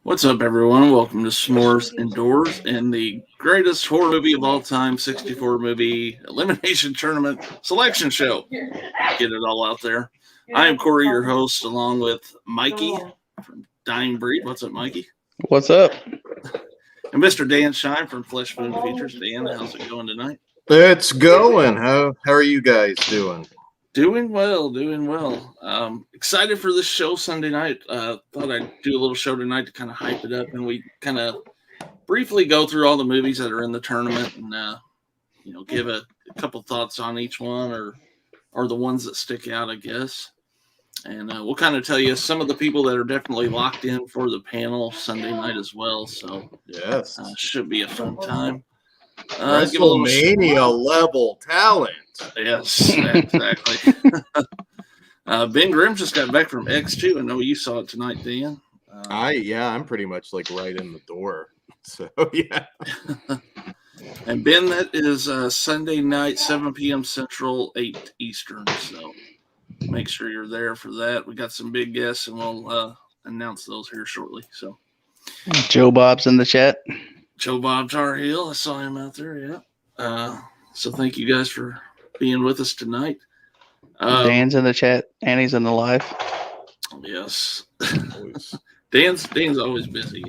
What's up, everyone? Welcome to S'mores Indoors and the greatest horror movie of all time, 64 movie elimination tournament selection show. Get it all out there. I am Corey, your host, along with Mikey from Dying Breed. What's up, Mikey? What's up? And Mr. Dan Shine from Flesh Food Features. Dan, how's it going tonight? It's going. How are you guys doing? Doing well. Excited for this show Sunday night. Thought I'd do a little show tonight to kind of hype it up, and we kind of briefly go through all the movies that are in the tournament, and give a couple thoughts on each one, or the ones that stick out, I guess. And we'll kind of tell you some of the people that are definitely locked in for the panel Sunday night as well. So yes, should be a fun time. WrestleMania level talent. Yes, exactly. Ben Grimm just got back from X2. I know you saw it tonight, Dan. I'm pretty much like right in the door. So yeah. And Ben, that is Sunday night, 7 p.m. Central, 8 Eastern. So make sure you're there for that. We got some big guests, and we'll announce those here shortly. So Joe Bob's in the chat. Joe Bob Tar Heel, I saw him out there. Yeah. So thank you guys for being with us tonight. Dan's in the chat. Annie's in the live. Yes. Dan's always busy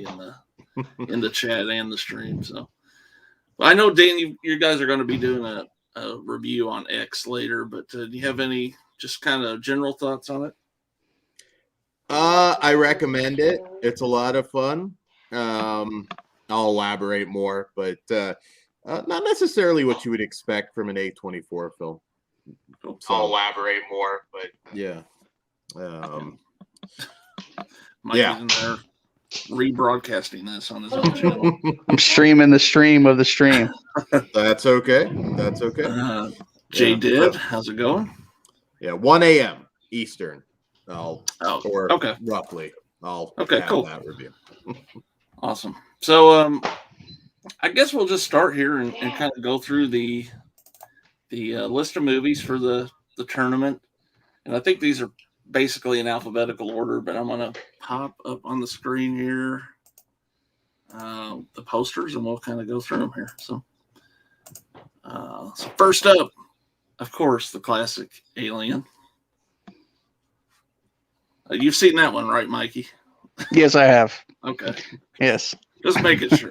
in the chat and the stream. So I know, Dan, you guys are going to be doing a review on X later, but do you have any just kind of general thoughts on it? I recommend it. It's a lot of fun. I'll elaborate more, but not necessarily what you would expect from an A24 film. So, I'll elaborate more, but yeah. Mike's in there rebroadcasting this on his own channel. I'm streaming the stream of the stream. That's okay. Jay did. How's it going? Yeah, 1 a.m. Eastern. Okay. Roughly. Cool. That review. Awesome. So I guess we'll just start here and kind of go through the list of movies for the tournament. And I think these are basically in alphabetical order, but I'm going to pop up on the screen here the posters, and we'll kind of go through them here. So first up, of course, the classic Alien. You've seen that one, right, Mikey? Yes, I have. Okay. Yes. Just making sure.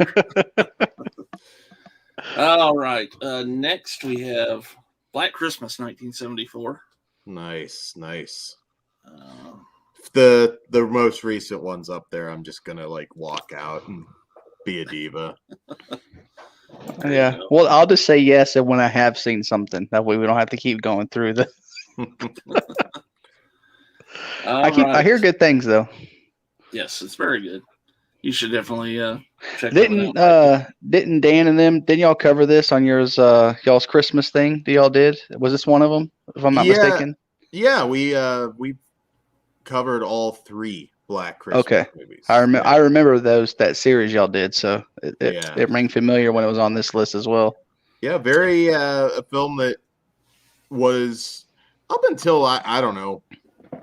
All right. Next, we have Black Christmas, 1974. Nice. The most recent one's up there. I'm just gonna walk out and be a diva. Yeah. Well, I'll just say yes when I have seen something. That way we don't have to keep going through the. I hear good things though. Yes, it's very good. You should definitely check it out. Didn't Dan and them, didn't y'all cover this on y'all's Christmas thing that y'all did? Was this one of them, if I'm not mistaken? Yeah, we covered all 3 Black Christmas movies. I remember that series y'all did, so it rang familiar when it was on this list as well. Yeah, very a film that was up until I don't know,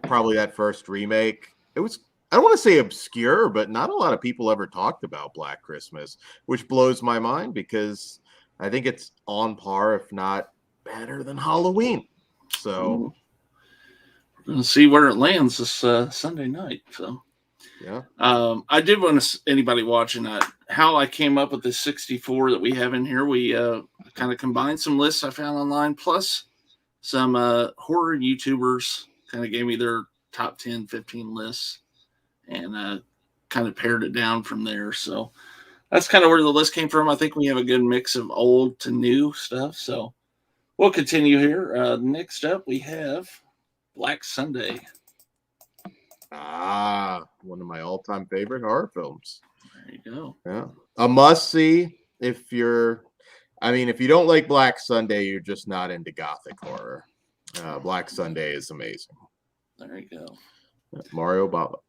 probably that first remake. It was, I don't want to say obscure, but not a lot of people ever talked about Black Christmas, which blows my mind because I think it's on par, if not better than Halloween. So we're going to see where it lands this Sunday night. So yeah, I did want to anybody watching how I came up with the 64 that we have in here. We kind of combined some lists I found online, plus some horror YouTubers kind of gave me their top 10, 15 lists, and kind of pared it down from there. So that's kind of where the list came from. I think we have a good mix of old to new stuff. So we'll continue here. Next up, we have Black Sunday. One of my all-time favorite horror films. There you go. Yeah, a must-see if you don't like Black Sunday, you're just not into gothic horror. Black Sunday is amazing. There you go. Mario Bava.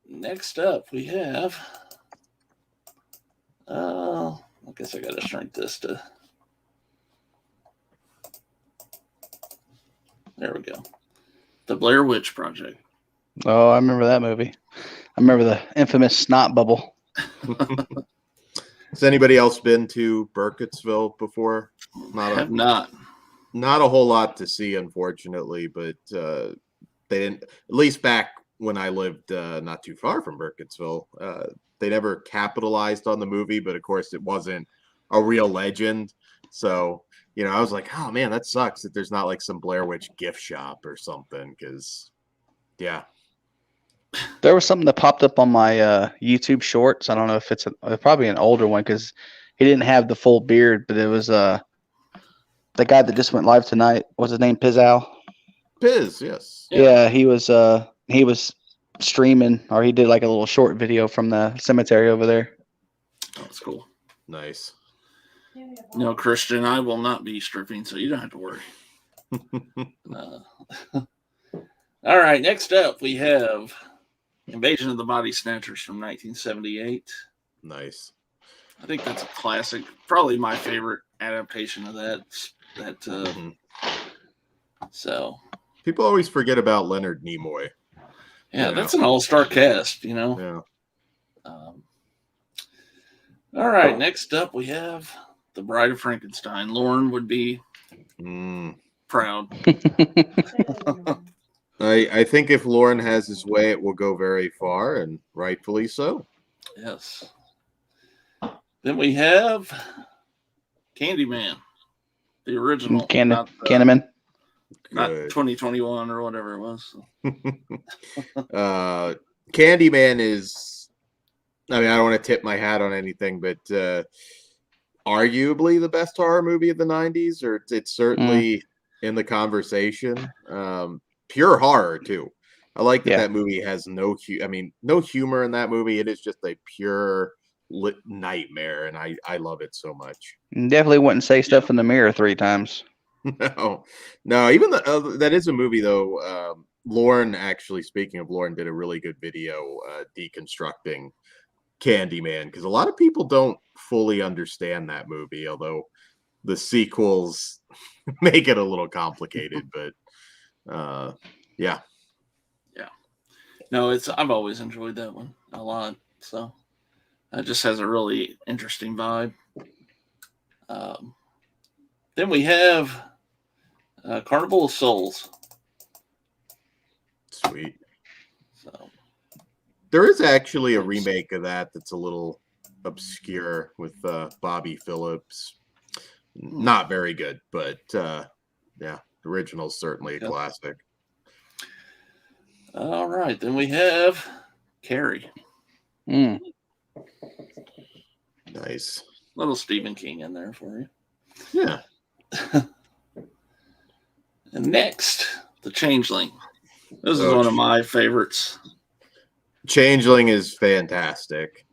Next up, we have. I guess I got to shrink this to. There we go. The Blair Witch Project. Oh, I remember that movie. I remember the infamous snot bubble. Has anybody else been to Burkittsville before? Have not. Not a whole lot to see, unfortunately, but they didn't. At least back when I lived not too far from Burkittsville, they never capitalized on the movie. But of course, it wasn't a real legend. So I was like, oh man, that sucks that there's not like some Blair Witch gift shop or something. Because There was something that popped up on my YouTube Shorts. I don't know if it's probably an older one because he didn't have the full beard, but it was the guy that just went live tonight. What's his name? Pizzal. Piz, yes. Yeah, he was streaming, or he did like a little short video from the cemetery over there. Oh, that's cool. Nice. No, Christian, I will not be stripping, so you don't have to worry. All right, next up we have Invasion of the Body Snatchers from 1978. Nice. I think that's a classic. Probably my favorite adaptation of that. So people always forget about Leonard Nimoy. Yeah, that's an all-star cast, Yeah. All right, next up we have The Bride of Frankenstein. Lauren would be proud. I think if Lauren has his way, it will go very far, and rightfully so. Yes. Then we have Candyman, the original. Candyman. Not 2021 or whatever it was. Candyman is, I don't want to tip my hat on anything, but arguably the best horror movie of the 90s, or it's certainly in the conversation. Pure horror, too. I like that movie has no humor in that movie. It is just a pure nightmare, and I love it so much. Definitely wouldn't say stuff in the mirror 3 times. No. Even that is a movie though. Lauren, actually, speaking of Lauren, did a really good video deconstructing Candyman, because a lot of people don't fully understand that movie, although the sequels make it a little complicated. But yeah. No, I've always enjoyed that one a lot. So it just has a really interesting vibe. Then we have Carnival Souls. Sweet. So there is actually a remake of that's a little obscure with Bobby Phillips. Not very good, but the original's certainly a classic. All right, then we have Carrie. Nice. Little Stephen King in there for you. Yeah. And next, The Changeling. This is one of my favorites. Changeling is fantastic.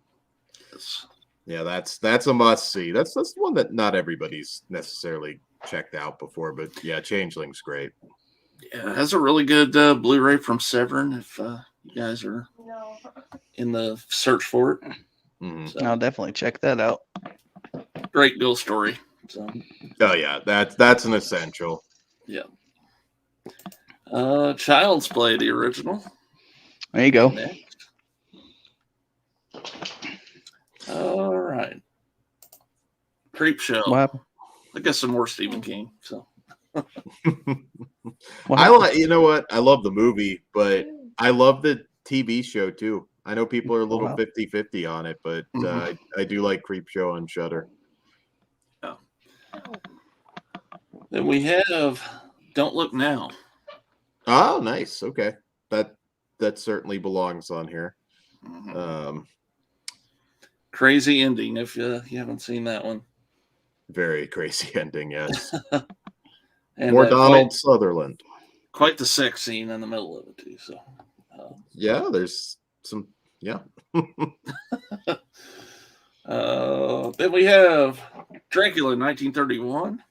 Yes. Yeah, that's a must see. That's one that not everybody's necessarily checked out before, but yeah, Changeling's great. Yeah, it has a really good Blu-ray from Severn if you guys are in the search for it. So. I'll definitely check that out. Great ghost story. So. Oh yeah, that's an essential. Yeah. Child's Play, the original. There you go. Next. All right. Creep Show. What happened? I guess some more Stephen King. So. I like. You know what? I love the movie, but I love the TV show too. I know people are a little 50-50 on it, but I do like Creep Show on Shudder. Yeah. Then we have Don't Look Now. Oh, nice. Okay, that certainly belongs on here. Crazy ending if you haven't seen that one. Very crazy ending, yes. And more Donald Sutherland. Quite the sex scene in the middle of it too. So yeah, there's some then we have Dracula 1931.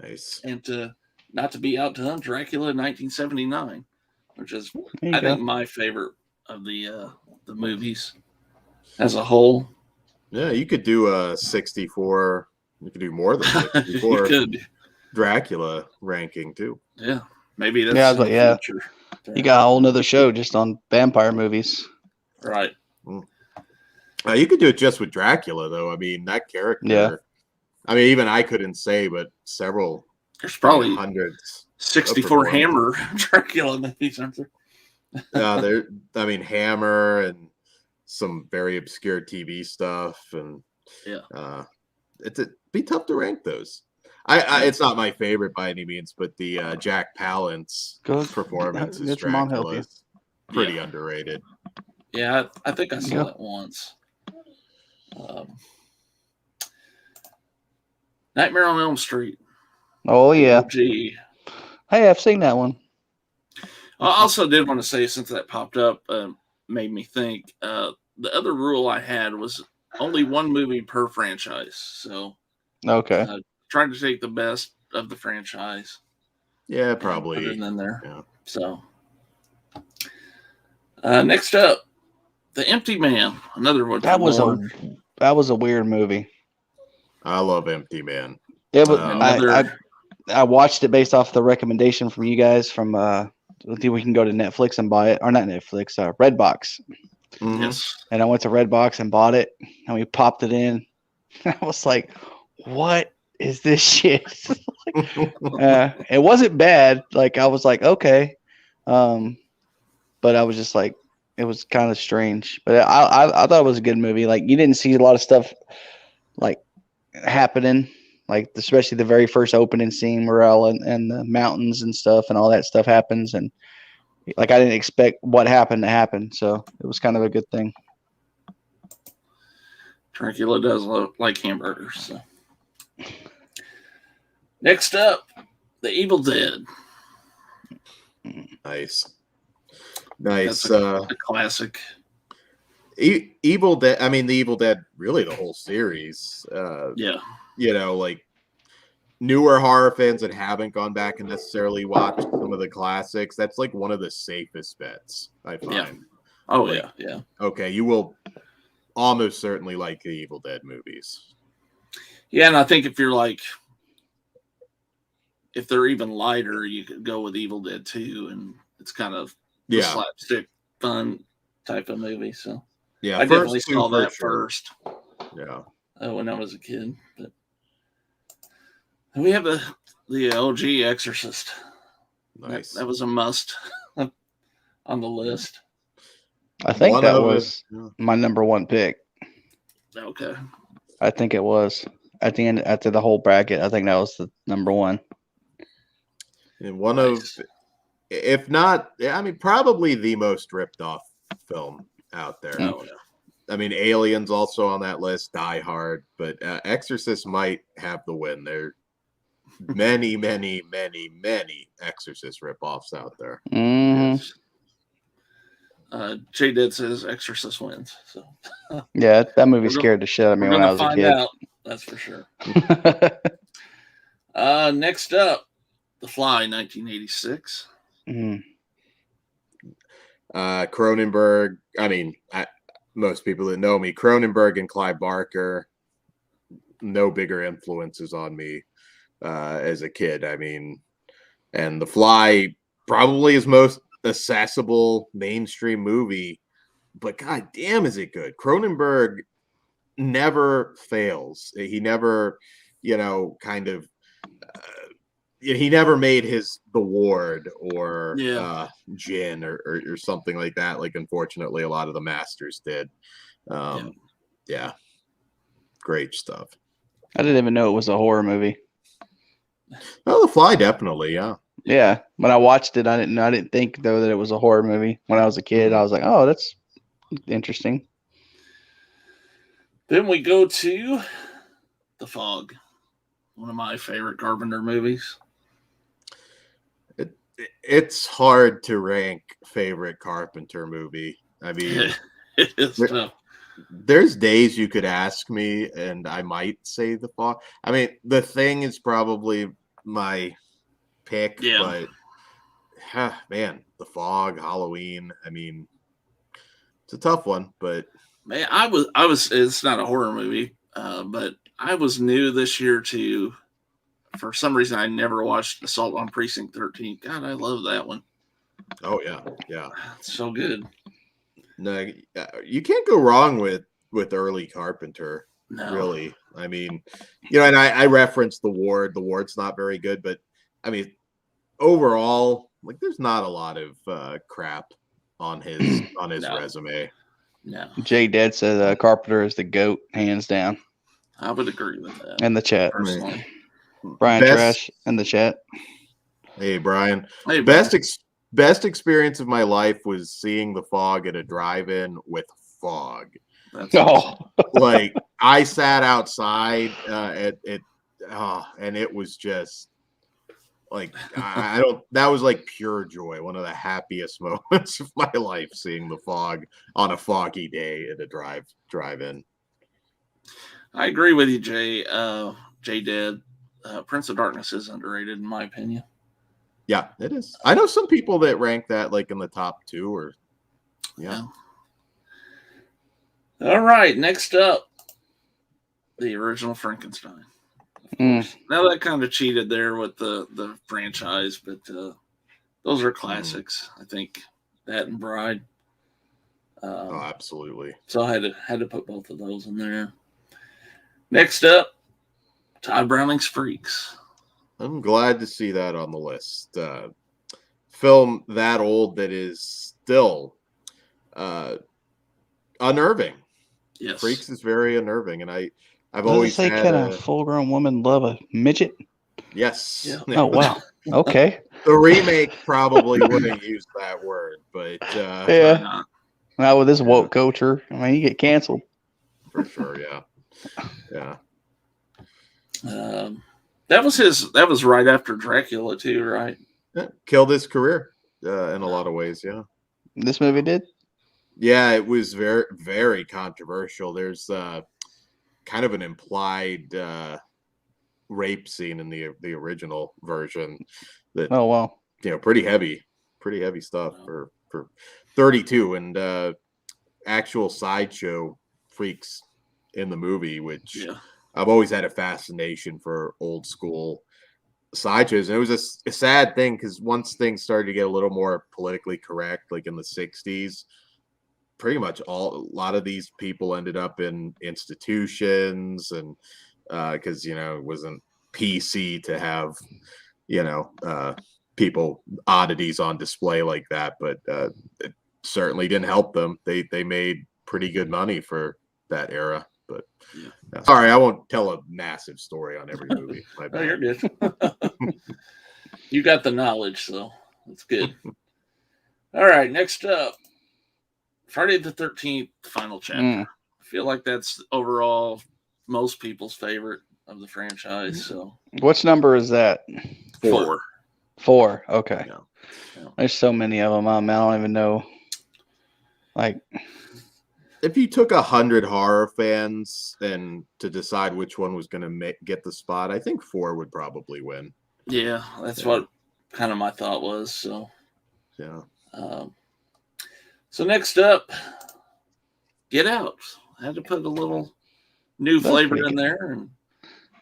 Nice. And not to be outdone, Dracula 1979, which is I think my favorite of the movies as a whole. Yeah, you could do a 64. You could do more than 64. You could. Dracula ranking too. Yeah, maybe that's You got a whole nother show just on vampire movies. Right. You could do it just with Dracula, though. I mean, that character. Yeah. I mean, even I couldn't say, but several. There's probably hundreds. 64 Hammer Dracula movies, aren't there? I mean, Hammer and some very obscure TV stuff, and it'd be tough to rank those. It's not my favorite by any means, but the Jack Palance performance as Dracula is pretty underrated. Yeah, I think I saw that once. Nightmare on Elm Street. Oh yeah. Gee. Hey, I've seen that one. I also did want to say, since that popped up, made me think. The other rule I had was only one movie per franchise. So, okay, trying to take the best of the franchise. Yeah, probably. Put it in there. Yeah. So, next up, The Empty Man. Another one. That was a weird movie. I love Empty Man. It was. I watched it based off the recommendation from you guys. From we can go to Netflix and buy it, or not Netflix, Redbox. Mm-hmm. Yes. And I went to Redbox and bought it, and we popped it in. I was like, "What is this shit?" It wasn't bad. Like I was like, okay, but I was just like, it was kind of strange. But I thought it was a good movie. Like you didn't see a lot of stuff like happening, like especially the very first opening scene where all in the mountains and stuff, and all that stuff happens, and like I didn't expect what happened to happen, so it was kind of a good thing. Dracula does like hamburgers. So. Next up, The Evil Dead. Nice. That's a classic. Evil Dead. I mean, The Evil Dead. Really, the whole series. You know, like newer horror fans that haven't gone back and necessarily watched some of the classics. That's like one of the safest bets I find. Yeah. Oh like, yeah. Okay, you will almost certainly like the Evil Dead movies. Yeah, and I think if they're even lighter, you could go with Evil Dead 2, and it's kind of a slapstick fun type of movie. So I definitely saw that first. Yeah. When I was a kid. But we have the OG Exorcist. Nice. That was a must on the list. I think that was my number one pick. Okay. I think it was at the end after the whole bracket. I think that was the number one. And one of, if not, I mean, probably the most ripped off film out there. Oh, yeah. I mean, Alien's also on that list, Die Hard, but Exorcist might have the win. There are many, many, many, many Exorcist ripoffs out there. Mm-hmm. Jay Dead says Exorcist wins. So yeah, that movie scared the shit out of me when I was a kid. Out, that's for sure. Next up, The Fly, 1986. Mm. Cronenberg. I mean, most people that know me, Cronenberg and Clive Barker, no bigger influences on me as a kid. I mean, and The Fly probably his most accessible mainstream movie, but god damn is it good. Cronenberg never fails. He never, kind of he never made his The Ward or Gin or something like that, like unfortunately a lot of the masters did. Yeah, great stuff. I didn't even know it was a horror movie. Oh, The Fly, definitely. Yeah, when I watched it, I didn't think though that it was a horror movie. When I was a kid, I was like, "Oh, that's interesting." Then we go to The Fog, one of my favorite Carpenter movies. It's hard to rank favorite Carpenter movie. I mean, it is tough. There's days you could ask me, and I might say The Fog. I mean, The Thing is probably my pick, but man, The Fog, Halloween. I mean, it's a tough one, but man, I was. It's not a horror movie, but I was new this year to. For some reason, I never watched Assault on Precinct 13. God, I love that one. Oh yeah, it's so good. No, you can't go wrong with early Carpenter. No. Really. I mean, and I referenced The Ward. The Ward's not very good, but I mean, overall, like there's not a lot of crap on his No. resume. No. Jay Dead said Carpenter is the GOAT, hands down. I would agree with that. In the chat. Personally. Brian Trash in the chat. Hey, Brian. Hey, Best experience of my life was seeing The Fog at a drive-in with fog. That's Like I sat outside and it was just like I don't. That was like pure joy. One of the happiest moments of my life, seeing The Fog on a foggy day at a drive-in. I agree with you, Jay. Jay Dead. Prince of Darkness is underrated, in my opinion. Yeah, it is. I know some people that rank that like in the top 2 or yeah. All right, next up, the original Frankenstein. Now that kind of cheated there with the franchise, but those are classics. I think that and Bride. Oh, absolutely. So I had to put both of those in there. Next up, Todd Browning's Freaks. I'm glad to see that on the list. Film that old that is still unnerving. Yes. Freaks is very unnerving, and I've Does always it say had can a full-grown woman love a midget? Yes. Yeah. Oh wow. Okay. The remake probably wouldn't use that word, but Yeah. Not with this woke culture. I mean, you get canceled. For sure, yeah. Yeah. That was right after Dracula too, right? Killed his career in a lot of ways, yeah. This movie did? Yeah, it was very, very controversial. There's kind of an implied rape scene in the original version that pretty heavy stuff for 32, and actual sideshow freaks in the movie, which I've always had a fascination for old school sideshows. And it was a sad thing because once things started to get a little more politically correct, like in the 60s, pretty much a lot of these people ended up in institutions, and because it wasn't PC to have people oddities on display like that, but it certainly didn't help them. They made pretty good money for that era. But sorry, I won't tell a massive story on every movie. Oh, you're good. You got the knowledge, so that's good. All right, next up, Friday the 13th, final chapter. I feel like that's overall most people's favorite of the franchise. So, which number is that? 4. 4. Okay. Yeah. There's so many of them. I don't even know. Like, if you took 100 horror fans and to decide which one was going to get the spot, I think 4 would probably win. Yeah, that's what kind of my thought was. So, yeah. So next up, Get Out. I had to put a little new flavor in there, and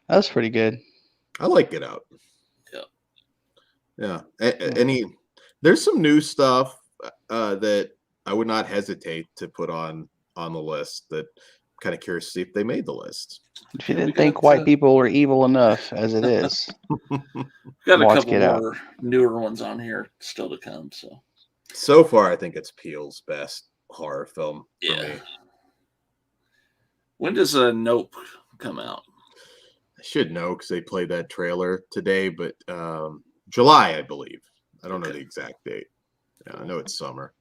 that's pretty good. I like Get Out. Yeah. There's some new stuff that I would not hesitate to put on the list. That I'm kind of curious to see if they made the list. If you didn't think white people were evil enough as it is, got a couple more newer ones on here still to come. So far, I think it's Peele's best horror film for me. When does Nope come out? I should know because they played that trailer today, but July, I believe. I don't know the exact date. Yeah, I know it's summer.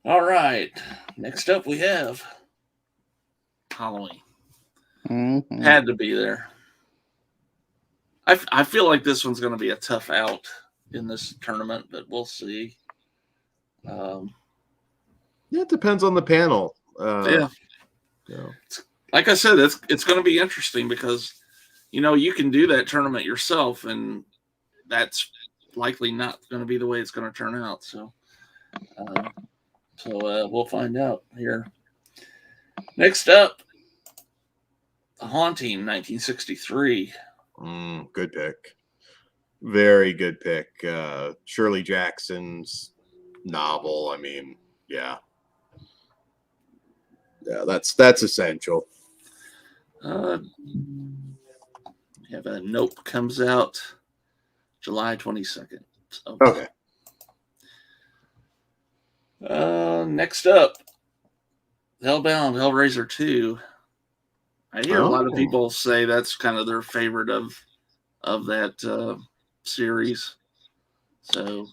All right. Next up, we have Halloween. Mm-hmm. Had to be there. I feel like this one's going to be a tough out in this tournament, but we'll see. It depends on the panel. Like I said, it's going to be interesting because you can do that tournament yourself, and that's likely not going to be the way it's going to turn out. So we'll find out here. Next up, The Haunting, 1963. Good pick. Very good pick. Shirley Jackson's novel. I mean, Yeah. Yeah, that's essential. Yeah, but Nope comes out July 22nd. So. Okay. Next up, Hellbound Hellraiser 2. I hear a lot of people say that's kind of their favorite of that series. So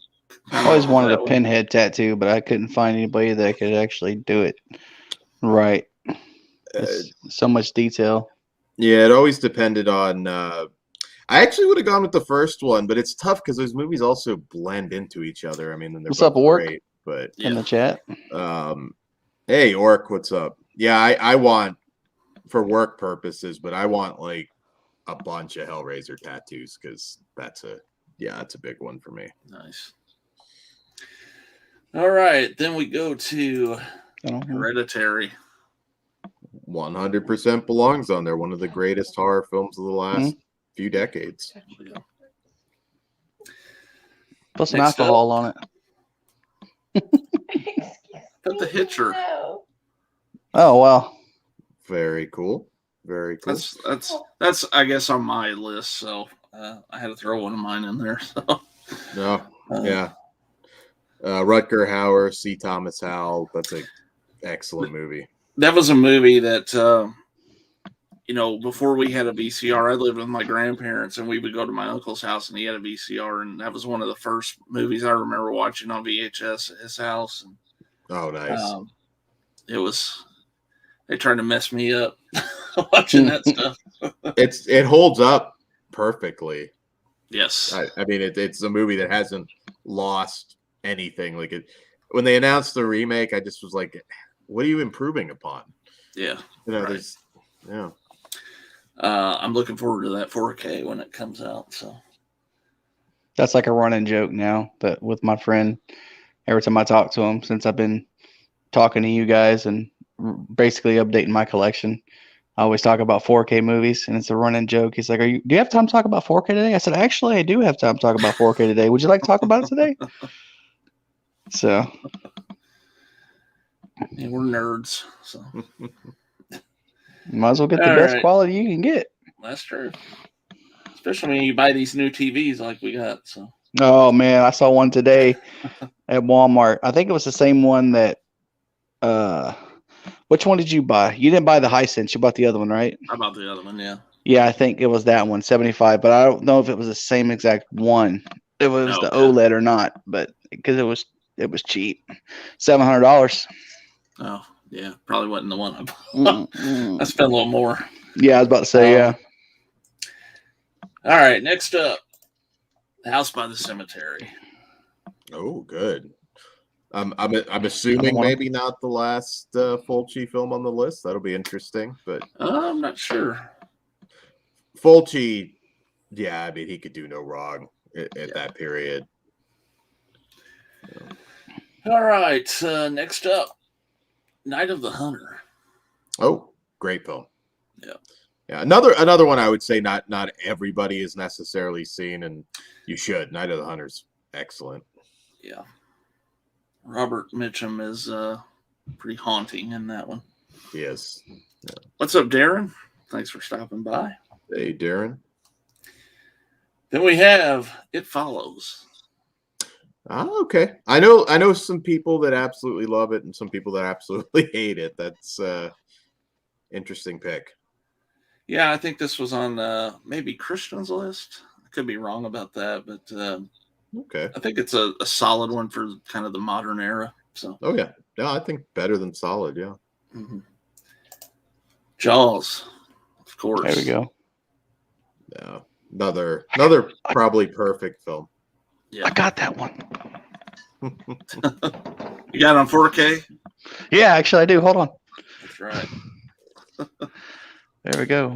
I always wanted a pinhead tattoo, but I couldn't find anybody that could actually do it right. It's so much detail. Yeah, it always depended on. I actually would have gone with the first one, but it's tough because those movies also blend into each other. I mean, they're What's up, both Orc? great, but In the chat. Hey, Orc, what's up? Yeah, I want, for work purposes, but I want like a bunch of Hellraiser tattoos because that's a big one for me. Nice. All right, then we go to Hereditary. 100% belongs on there. One of the greatest horror films of the last few decades. Put some alcohol on it. Put the Hitcher. Oh wow. Very cool. Very cool. That's I guess on my list, so I had to throw one of mine in there. So no, yeah. Rutger Hauer, C. Thomas Howell. That's an excellent movie. That was a movie that before we had a VCR, I lived with my grandparents, and we would go to my uncle's house, and he had a VCR, and that was one of the first movies I remember watching on VHS at his house. And, oh, nice. They tried to mess me up watching that stuff. It holds up perfectly. Yes. I mean, it's a movie that hasn't lost anything. Like when they announced the remake, I just was like, what are you improving upon? Yeah. There's, I'm looking forward to that 4K when it comes out. So that's like a running joke now that with my friend, every time I talk to him, since I've been talking to you guys and basically updating my collection, I always talk about 4K movies, and it's a running joke. He's like, do you have time to talk about 4K today? I said, actually, I do have time to talk about 4K today. Would you like to talk about it today? So yeah, we're nerds, so might as well get the best quality you can get. That's true. Especially when you buy these new TVs like we got. So oh man, I saw one today at Walmart. I think it was the same one that which one did you buy? You didn't buy the Hisense, you bought the other one, right? I bought the other one, yeah. Yeah, I think it was that one, 75, but I don't know if it was the same exact one. It was the OLED or not, but because it was cheap. $700. Oh, yeah, probably wasn't the one I bought. I spent a little more. Yeah, I was about to say, yeah. All right, next up, The House by the Cemetery. Oh, good. I'm assuming maybe not the last Fulci film on the list. That'll be interesting, but I'm not sure. Fulci, yeah, I mean he could do no wrong at that period. All right, next up, Night of the Hunter. Oh, great film. Yeah. Yeah, another one I would say not everybody has necessarily seen, and you should. Night of the Hunter's excellent. Yeah. Robert Mitchum is pretty haunting in that one. Yes. Yeah. What's up, Darren? Thanks for stopping by. Hey, Darren. Then we have It Follows. Okay. I know some people that absolutely love it and some people that absolutely hate it. That's interesting pick. Yeah, I think this was on maybe Christian's list. I could be wrong about that, but okay. I think it's a solid one for kind of the modern era. So. Oh yeah, I think better than solid. Yeah. Mm-hmm. Jaws, of course. There we go. Yeah, another probably perfect film. Yeah, I got that one. You got it on 4K? Yeah, actually I do. Hold on. That's right. There we go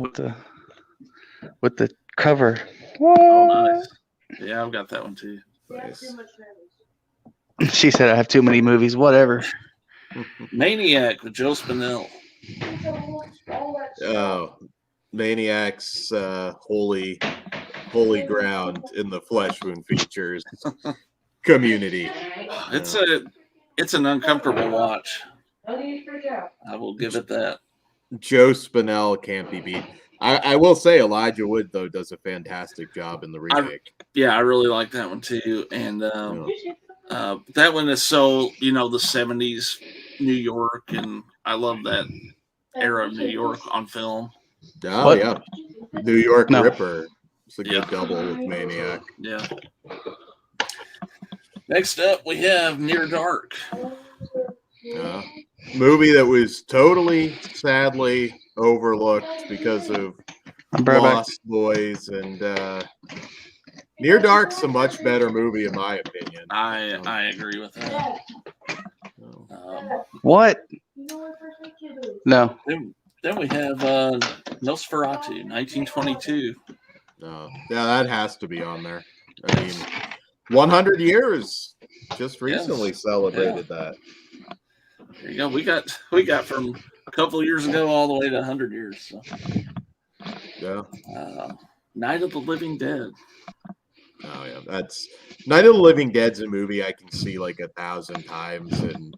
with the cover. Oh, nice. Yeah, I've got that one too. Nice. She said I have too many movies. Whatever. Maniac with Joe Spinell. Oh, Maniac's holy ground in the Flesh Wound Features community. It's it's an uncomfortable watch. I will give it that. Joe Spinell can't be beat. I will say Elijah Wood though does a fantastic job in the remake. I really like that one too, and that one is so the 70s New York, and I love that era of New York on film. Oh yeah, New York No. Ripper. It's a good double with Maniac. Yeah. Next up, we have Near Dark. Movie that was totally, sadly overlooked because of Lost Boys, and Near Dark's a much better movie in my opinion. I agree with that. What? No. Then we have Nosferatu, 1922. Yeah, that has to be on there. I mean, 100 years just recently celebrated that. There you go. We got from a couple of years ago all the way to 100 years. So. Yeah. Night of the Living Dead. Oh yeah, that's Night of the Living Dead's a movie I can see like 1,000 times, and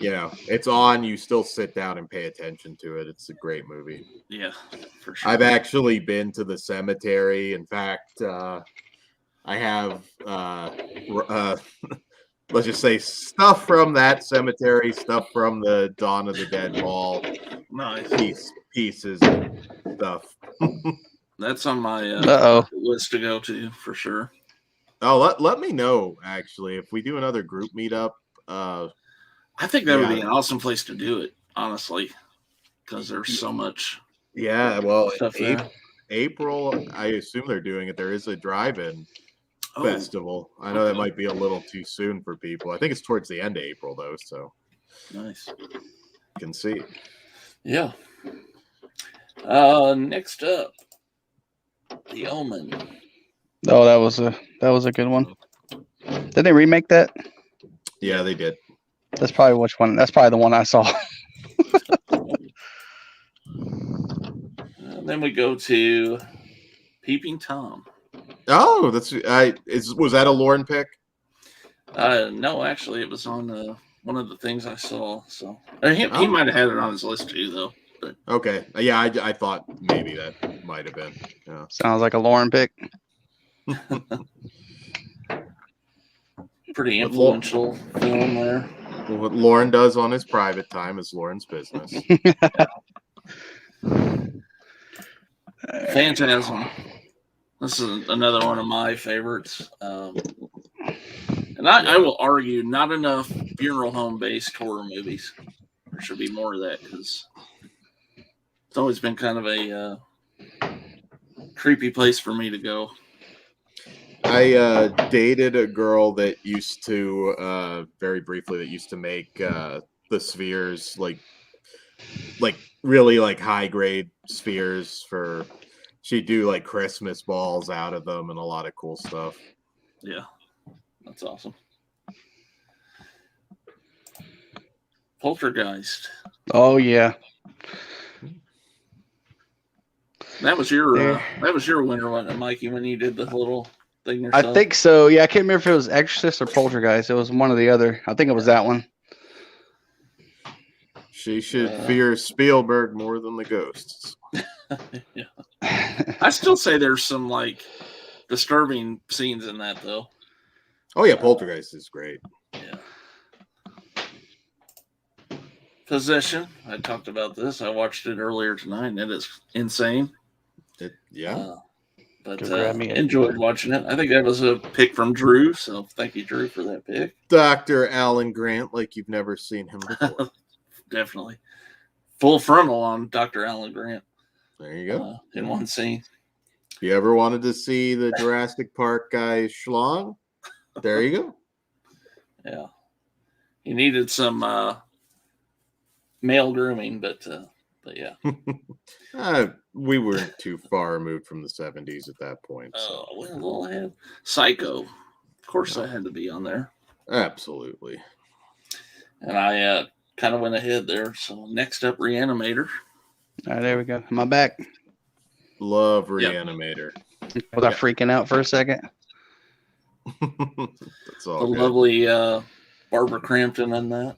it's on. You still sit down and pay attention to it. It's a great movie. Yeah, for sure. I've actually been to the cemetery. In fact, I have let's just say stuff from that cemetery, stuff from the Dawn of the Dead Ball, nice pieces and stuff. That's on my list to go to for sure. Oh, let me know actually if we do another group meetup. I think that would be an awesome place to do it, honestly, because there's so much. Yeah, well, stuff April, I assume they're doing it. There is a drive-in festival. I know that might be a little too soon for people. I think it's towards the end of April though, so nice. Can see. Yeah. Next up, The Omen. Oh, that was a good one. Did they remake that? Yeah, they did. That's probably which one. That's probably the one I saw. Then we go to Peeping Tom. Oh, was that a Lauren pick? No, actually, it was on one of the things I saw. So he might have had it on his list too, though. But. Okay, yeah, I thought maybe that might have been. Yeah. Sounds like a Lauren pick. Pretty influential film there. What Lauren does on his private time is Lauren's business. Phantasm. This is another one of my favorites. And I will argue not enough funeral home based horror movies. There should be more of that because it's always been kind of a creepy place for me to go. I dated a girl that used to very briefly that used to make the spheres like really like high grade spheres for. She'd do like Christmas balls out of them and a lot of cool stuff. Yeah, that's awesome. Poltergeist. Oh yeah. That was your winner, wasn't it, Mikey, when you did the little thing yourself? I think so. Yeah, I can't remember if it was Exorcist or Poltergeist. It was one or the other. I think it was that one. She should fear Spielberg more than the ghosts. Yeah. I still say there's some like disturbing scenes in that though. Oh yeah, Poltergeist is great. Yeah. Possession. I talked about this. I watched it earlier tonight, and it is insane. But enjoyed watching it. I think that was a pick from Drew, so thank you, Drew, for that pick. Dr. Alan Grant, like you've never seen him before. Definitely. Full frontal on Dr. Alan Grant. There you go. In one scene. If you ever wanted to see the Jurassic Park guy Schlong, there you go. Yeah. He needed some male grooming, but yeah. We weren't too far removed from the 70s at that point. So. Well, I had Psycho. Of course, I had to be on there. Absolutely. And I kind of went ahead there. So next up, Reanimator. All right, there we go. Am I back? Love Reanimator. Was I freaking out for a second? That's all. The lovely Barbara Crampton and that.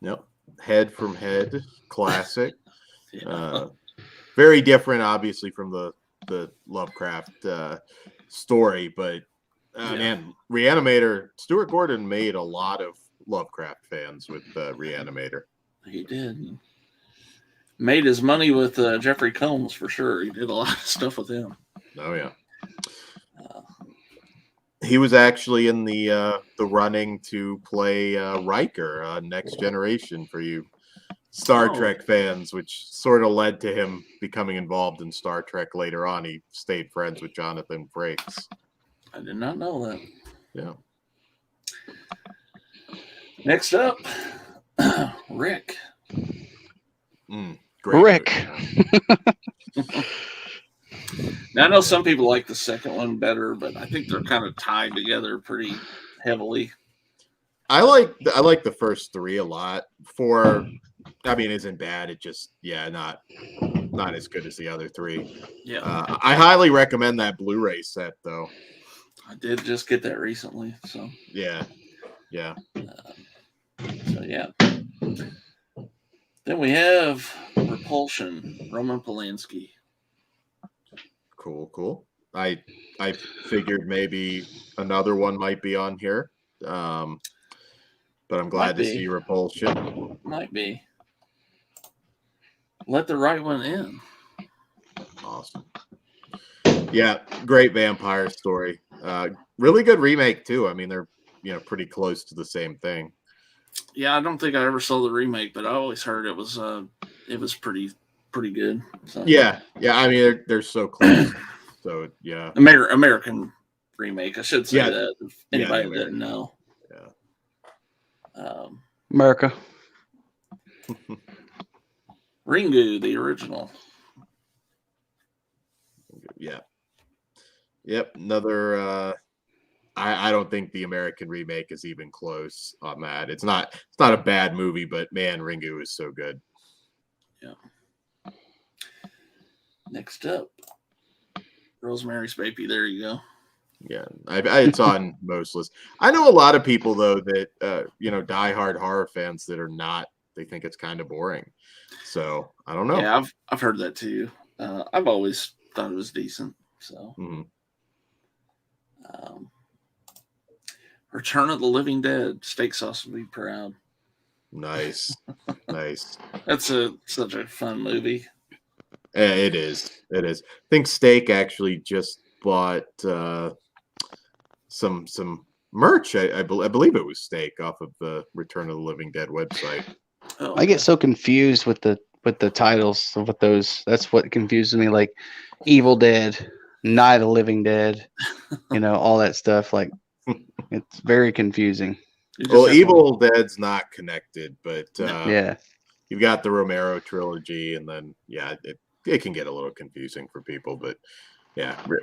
Yep. Head from Head, classic. Yeah. Very different, obviously, from the Lovecraft story, but man, Reanimator. Stuart Gordon made a lot of Lovecraft fans with Reanimator. He did. Made his money with Jeffrey Combs for sure. He did a lot of stuff with him. Oh yeah. He was actually in the running to play Riker, Next Generation, for you Star Trek fans, which sort of led to him becoming involved in Star Trek later on. He stayed friends with Jonathan Frakes. I did not know that. Yeah. Next up, Rick. Rick. Now, I know some people like the second one better, but I think they're kind of tied together pretty heavily. I like the first three a lot. Isn't bad. It just not as good as the other three. Yeah. I highly recommend that Blu-ray set though. I did just get that recently, so yeah. So yeah. Then we have Repulsion, Roman Polanski. Cool. I figured maybe another one might be on here, but I'm glad to see Repulsion. Might be. Let the right one in. Awesome. Yeah, great vampire story. Really good remake too. I mean, they're pretty close to the same thing. Yeah, I don't think I ever saw the remake, but I always heard it was pretty good. So. Yeah. I mean, they're so close. So yeah, American remake. I should say that if anybody didn't know. Yeah. America. Ringu, the original. Yeah. Yep. Another. I don't think the American remake is even close on that. It's not a bad movie, but man, Ringu is so good. Yeah. Next up, Rosemary's Baby. There you go. Yeah, it's on most lists. I know a lot of people though that diehard horror fans that are not. They think it's kind of boring. So I don't know. Yeah, I've heard that too. I've always thought it was decent. So. Mm-hmm. Return of the Living Dead. Steak Sauce will be proud. Nice. That's such a fun movie. It is. I think Steak actually just bought some merch. I believe it was Steak off of the Return of the Living Dead website. Oh, I get so confused with the titles of what those. That's what confuses me. Like Evil Dead, Night of the Living Dead, all that stuff. Like it's very confusing. Well, Evil Dead's not connected, but you've got the Romero trilogy, and then it can get a little confusing for people. But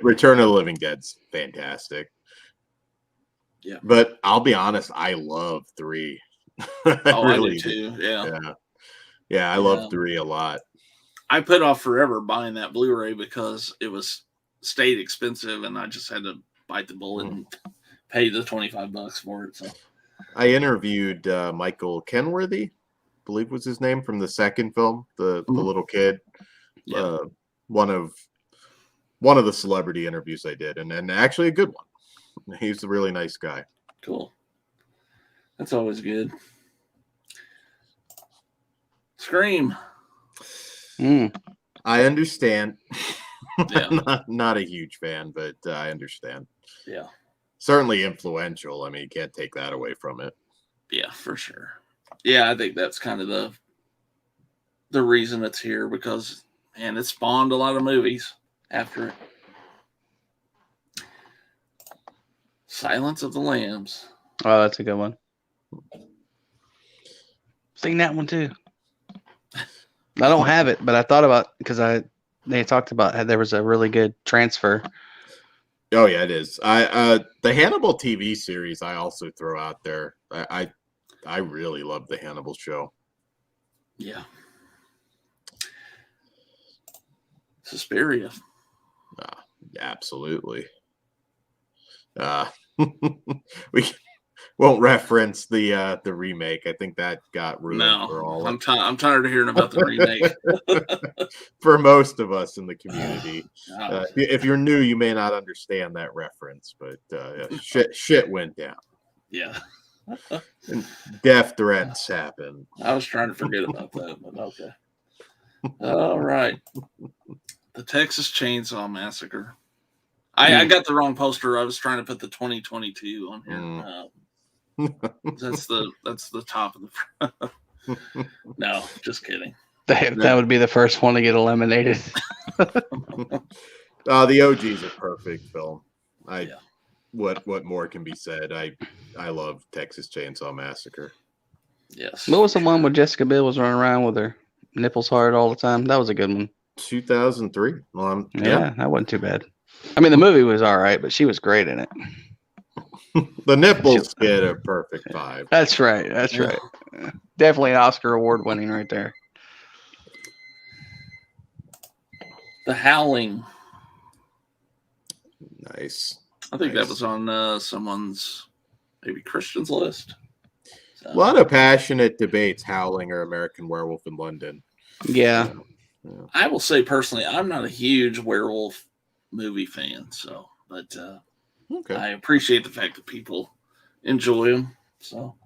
Return of the Living Dead's fantastic. Yeah, but I'll be honest, I love 3. I do too. Yeah, I love 3 a lot. I put off forever buying that Blu-ray because it stayed expensive, and I just had to bite the bullet and pay the $25 for it. So I interviewed Michael Kenworthy, I believe was his name, from the second film, the little kid. Yeah. One of the celebrity interviews I did, and actually a good one. He's a really nice guy. Cool. That's always good. Scream. I understand. Yeah. not a huge fan, but I understand. Yeah. Certainly influential. I mean, you can't take that away from it. Yeah, for sure. Yeah, I think that's kind of the reason it's here, because it spawned a lot of movies after it. Silence of the Lambs. Oh, that's a good one. Seen that one too. I don't have it, but I thought about because they talked about how there was a really good transfer. Oh yeah, it is. The Hannibal TV series I also throw out there. I really love the Hannibal show. Yeah. Suspiria. Absolutely. won't reference the remake. I think that got ruined for No, all I'm tired of hearing about the remake. for most of us in the community. Oh, If you're new, you may not understand that reference, but shit went down. yeah. And death threats happen. I was trying to forget about that, but okay. All right. The Texas Chainsaw Massacre. I got the wrong poster. I was trying to put the 2022 on here. That's the top of the. No, just kidding. That would be the first one to get eliminated. The OG is a perfect film. Yeah. What more can be said? I love Texas Chainsaw Massacre. Yes. What was the one where Jessica Biel was running around with her nipples hard all the time? That was a good one. 2003. Well, yeah, that wasn't too bad. I mean, the movie was all right, but she was great in it. The nipples get a perfect vibe. That's right. Definitely an Oscar award winning right there. The Howling. Nice. I think that was on someone's, maybe Christian's list. So. A lot of passionate debates, Howling or American Werewolf in London. Yeah. I will say personally, I'm not a huge werewolf movie fan, but okay. I appreciate the fact that people enjoy them. So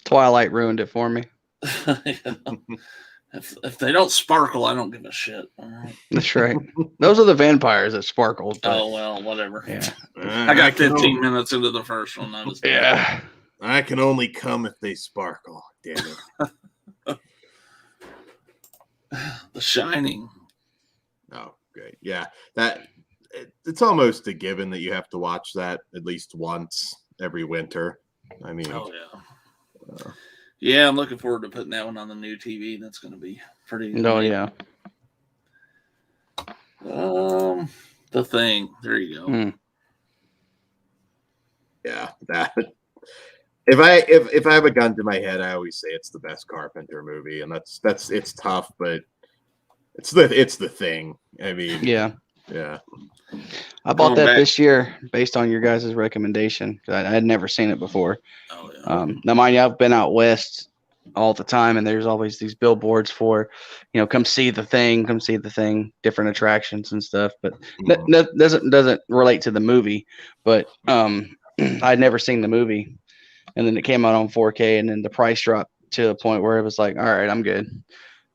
Twilight ruined it for me. If they don't sparkle, I don't give a shit. All right. That's right. Those are the vampires that sparkled. Oh well, whatever. Yeah. I got 15 minutes into the first one. I was yeah. I can only come if they sparkle. Damn it. The Shining. Oh, great. Yeah. It's almost a given that you have to watch that at least once every winter. I mean, oh yeah. Yeah, I'm looking forward to putting that one on the new TV. That's going to be pretty. Oh yeah. The Thing. There you go. Yeah, that. If I have a gun to my head, I always say it's the best Carpenter movie, and that's it's tough, but it's the Thing. I mean, yeah. I bought that this year based on your guys' recommendation. I had never seen it before. Oh yeah. Now, mind you, I've been out west all the time, and there's always these billboards for, come see the thing, different attractions and stuff. But that doesn't relate to the movie. But I'd never seen the movie, and then it came out on 4K, and then the price dropped to a point where it was like, all right, I'm good.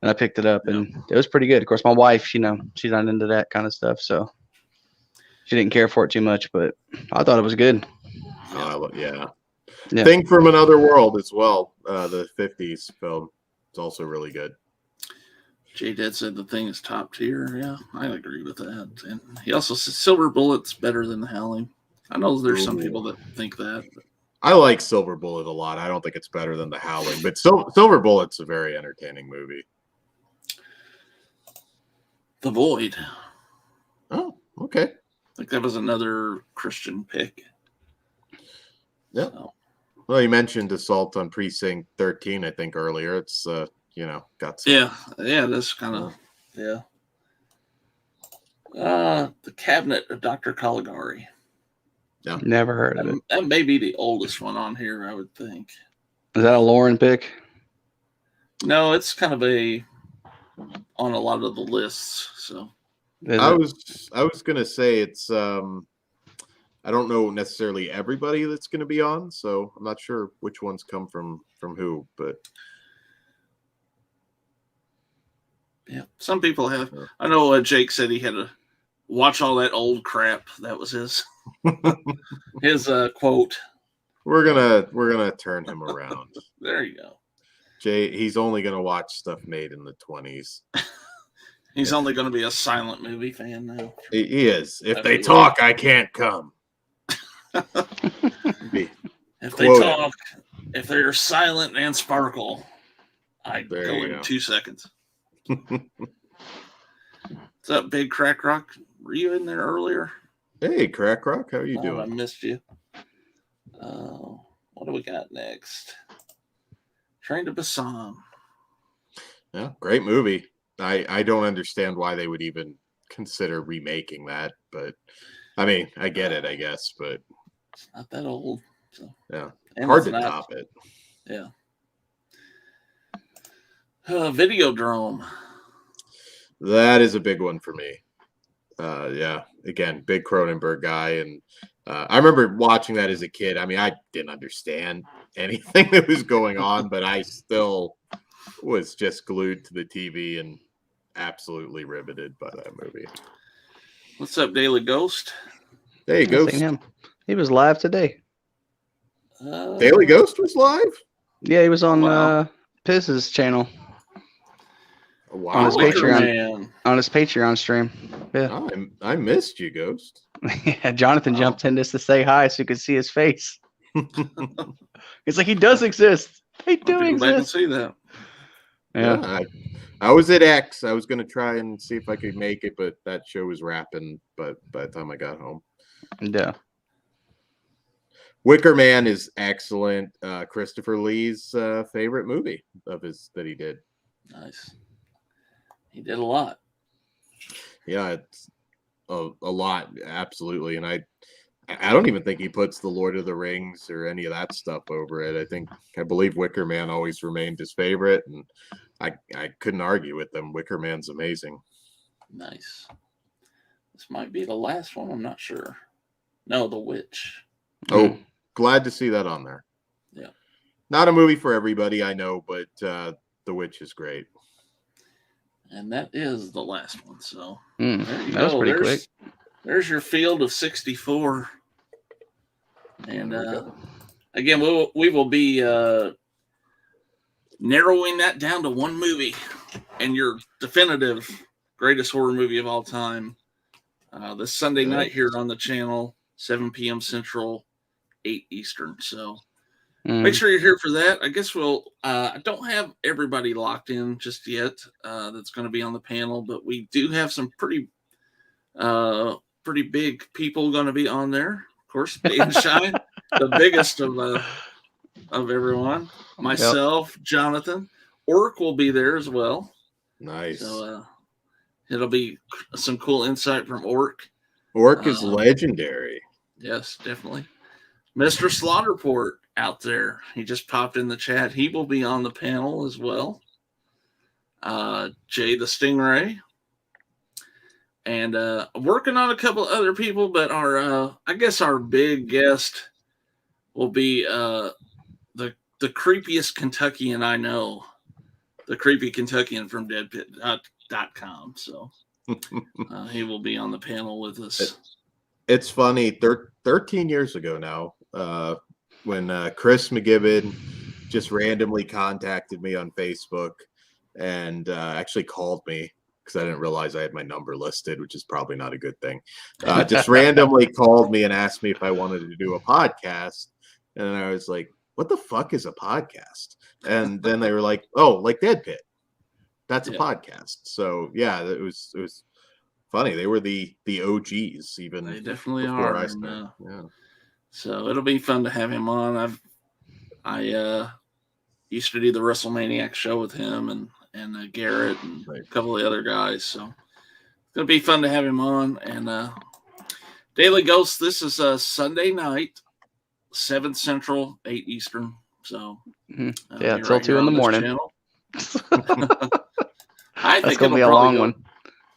And I picked it up, and it was pretty good. Of course, my wife, she's not into that kind of stuff, so she didn't care for it too much. But I thought it was good. Yeah. Thing from Another World as well. The 50s film. It's also really good. J-Dad said The Thing is top tier. Yeah, I agree with that. And he also said Silver Bullet's better than The Howling. I know there's some people that think that. But. I like Silver Bullet a lot. I don't think it's better than The Howling, but Silver Bullet's a very entertaining movie. The Void. Oh, okay. I think that was another Christian pick. Yeah. So. Well, you mentioned Assault on Precinct 13, I think, earlier. It's, got some. Yeah, that's kind of, The Cabinet of Dr. Caligari. Yeah. Never heard of it. That may be the oldest one on here, I would think. Is that a Lauren pick? No, it's kind of on a lot of the lists. So I was gonna say it's I don't know necessarily everybody that's gonna be on, so I'm not sure which ones come from who, but yeah, some people have. I know Jake said he had to watch all that old crap. That was his quote. We're gonna turn him around. There you go. Jay, he's only going to watch stuff made in the 20s. He's only going to be a silent movie fan now. He is. If they talk, I can't come. If they talk, if they're silent and sparkle, I go in 2 seconds. What's up, Big Crack Rock? Were you in there earlier? Hey, Crack Rock, how are you doing? I missed you. What do we got next? Train to Busan. Yeah, great movie. I don't understand why they would even consider remaking that, but I mean, I get it, I guess, but it's not that old. So yeah. And hard it's to not- top it. Yeah. Videodrome. That is a big one for me. Yeah, again, big Cronenberg guy, and I remember watching that as a kid. I mean, I didn't understand anything that was going on, but I still was just glued to the TV and absolutely riveted by that movie. What's up, Daily Ghost? There you I go. seen him. He was live today. Daily Ghost was live? Yeah, he was on Wow. Piz's channel Wow. on his Wicker Patreon. Man. On his Patreon stream. Yeah. Oh, I missed you, Ghost. Yeah, Jonathan Wow. jumped in just to say hi so you could see his face. It's like he does exist. He I'll do have to go back and exist. see that. Yeah. I was at X. I was going to try and see if I could make it, but that show was wrapping but by the time I got home. Yeah. Wicker Man is excellent. Christopher Lee's favorite movie of his that he did. Nice. He did a lot. Yeah, it's a lot, absolutely. And I don't even think he puts the Lord of the Rings or any of that stuff over it. I believe Wicker Man always remained his favorite, and I couldn't argue with them. Wicker Man's amazing. Nice. This might be the last one. I'm not sure. No, The Witch. Oh, glad to see that on there. Yeah. Not a movie for everybody, I know, but The Witch is great. And that is the last one. So That there you was go. pretty quick. There's your field of 64. And There we go. again, we will be narrowing that down to one movie and your definitive greatest horror movie of all time. This Sunday night here on the channel, 7 p.m. Central, 8 Eastern. So make sure you're here for that. I guess I don't have everybody locked in just yet that's going to be on the panel, but we do have some pretty big people going to be on there. Of course, Dave Shine, the biggest of everyone. Myself, Jonathan, Orc will be there as well. Nice. So it'll be some cool insight from Orc. Orc is legendary. Yes, definitely. Mr. Slaughterport out there. He just popped in the chat. He will be on the panel as well. Jay the Stingray. And working on a couple other people, but I guess our big guest will be the creepiest Kentuckian I know. The creepy Kentuckian from deadpit.com. So he will be on the panel with us. It's funny, 13 years ago now, when Chris McGibbon just randomly contacted me on Facebook and actually called me because I didn't realize I had my number listed, which is probably not a good thing. Just randomly called me and asked me if I wanted to do a podcast. And I was like, what the fuck is a podcast? And then they were like, oh, like Dead Pit. That's a podcast. So yeah, it was funny. They were the OGs even. They definitely before are. I And, started. Yeah. so it'll be fun to have him on. I used to do the WrestleManiac show with him and Garrett and a couple of the other guys. So it's gonna be fun to have him on. And Daily Ghost, this is a Sunday night, 7 Central, 8 Eastern. So yeah, till 2 in the morning. I That's think gonna be a long one.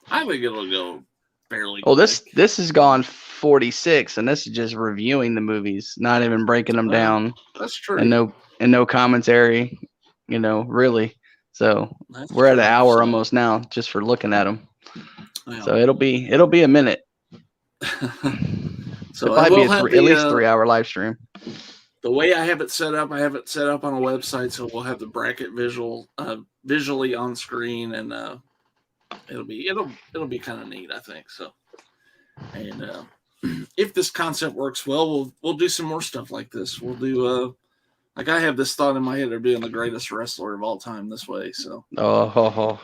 I think it'll go fairly. Well, quick. this has gone 46, and this is just reviewing the movies, not even breaking them down. That's true. And no commentary, really. So That's we're at an true. hour So, almost now just for looking at them. well, So it'll be a minute. so It'll I probably will be have at least 3-hour live stream. The way I have it set up, on a website, so we'll have the bracket visually on screen, and it'll be kind of neat, I think. So, and if this concept works well, we'll do some more stuff like this. We'll do like I have this thought in my head of being the greatest wrestler of all time this way. So, Yeah,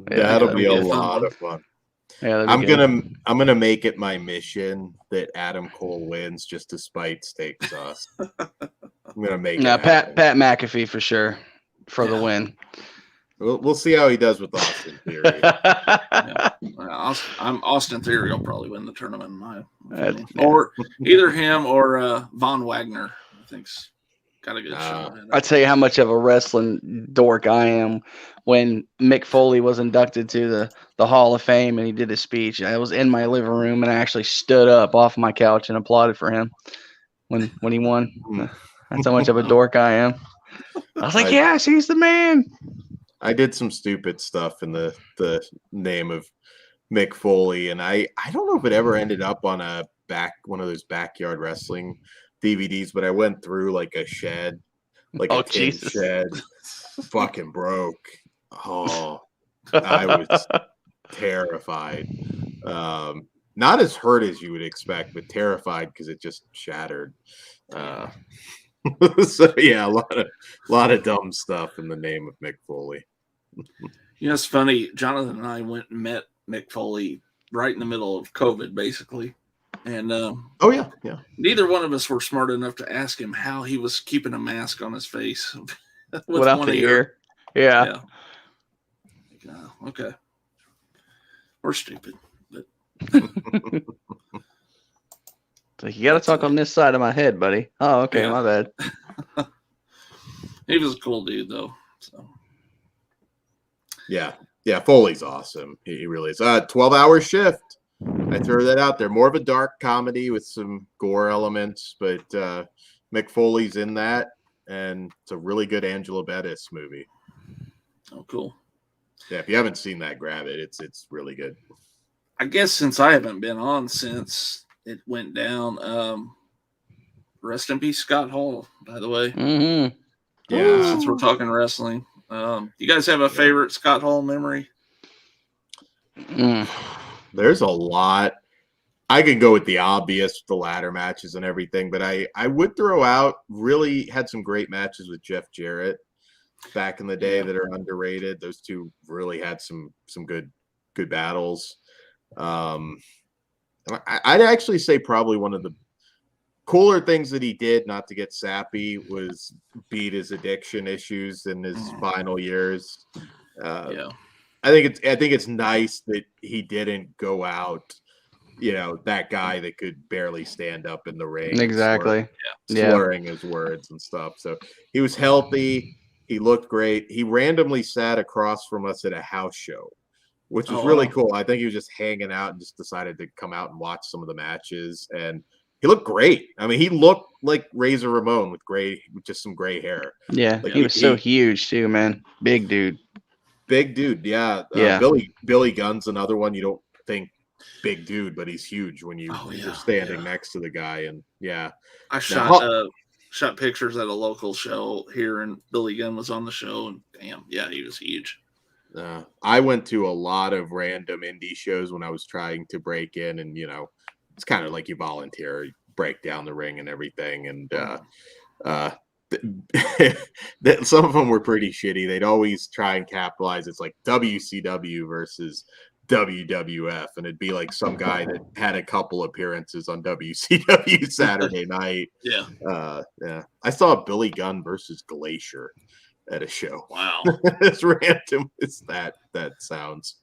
that'll be a fun lot one. of fun. Yeah, I'm gonna make it my mission that Adam Cole wins just to spite Steak Sauce. I'm gonna make it. Pat McAfee for sure for the win. We'll see how he does with Austin Theory. Austin Theory will probably win the tournament, in my opinion. Or either him or Von Wagner. I think's Got a good show. I'll tell you how much of a wrestling dork I am. When Mick Foley was inducted to the Hall of Fame and he did his speech, I was in my living room and I actually stood up off my couch and applauded for him when he won. That's how much of a dork I am. I was like, yes, he's the man. I did some stupid stuff in the name of Mick Foley, and I don't know if it ever ended up on one of those backyard wrestling DVDs, but I went through like a shed, like a tin shed, fucking broke. Oh, I was terrified. Not as hurt as you would expect, but terrified because it just shattered. So yeah, a lot of dumb stuff in the name of Mick Foley. You know, it's funny. Jonathan and I went and met Mick Foley right in the middle of COVID, basically. And oh yeah. Neither one of us were smart enough to ask him how he was keeping a mask on his face without the ear. Yeah. Okay. We're stupid. But it's like, you got to talk on this side of my head, buddy. Oh, okay, my bad. He was a cool dude, though. So. Yeah, Foley's awesome. He really is. 12-hour shift. I throw that out there. More of a dark comedy with some gore elements, but Mick Foley's in that, and it's a really good Angela Bettis movie. Oh, cool. Yeah, if you haven't seen that, grab it. It's really good. I guess since I haven't been on since it went down, rest in peace, Scott Hall, by the way. Mm-hmm. Yeah. Since we're talking wrestling. You guys have a favorite Scott Hall memory? There's a lot. I could go with the obvious, the ladder matches and everything, but I would throw out, really had some great matches with Jeff Jarrett back in the day that are underrated. Those two really had some good battles. I'd actually say probably one of the cooler things that he did, not to get sappy, was beat his addiction issues in his final years. I think it's nice that he didn't go out, that guy that could barely stand up in the ring. Exactly. Slurring his words and stuff. So he was healthy. He looked great. He randomly sat across from us at a house show, which was really cool. I think he was just hanging out and just decided to come out and watch some of the matches. And he looked great. I mean, he looked like Razor Ramon with just some gray hair. Yeah, he was so huge too, man. Big dude. Big dude, yeah. Billy Gunn's another one. You don't think big dude, but he's huge when you're standing next to the guy. And I shot pictures at a local show here, and Billy Gunn was on the show. And damn, he was huge. I went to a lot of random indie shows when I was trying to break in, and it's kind of like you volunteer, you break down the ring and everything. And some of them were pretty shitty. They'd always try and capitalize. It's like WCW versus WWF, and it'd be like some guy that had a couple appearances on WCW Saturday night. I saw Billy Gunn versus Glacier at a show. Wow. As random as that sounds.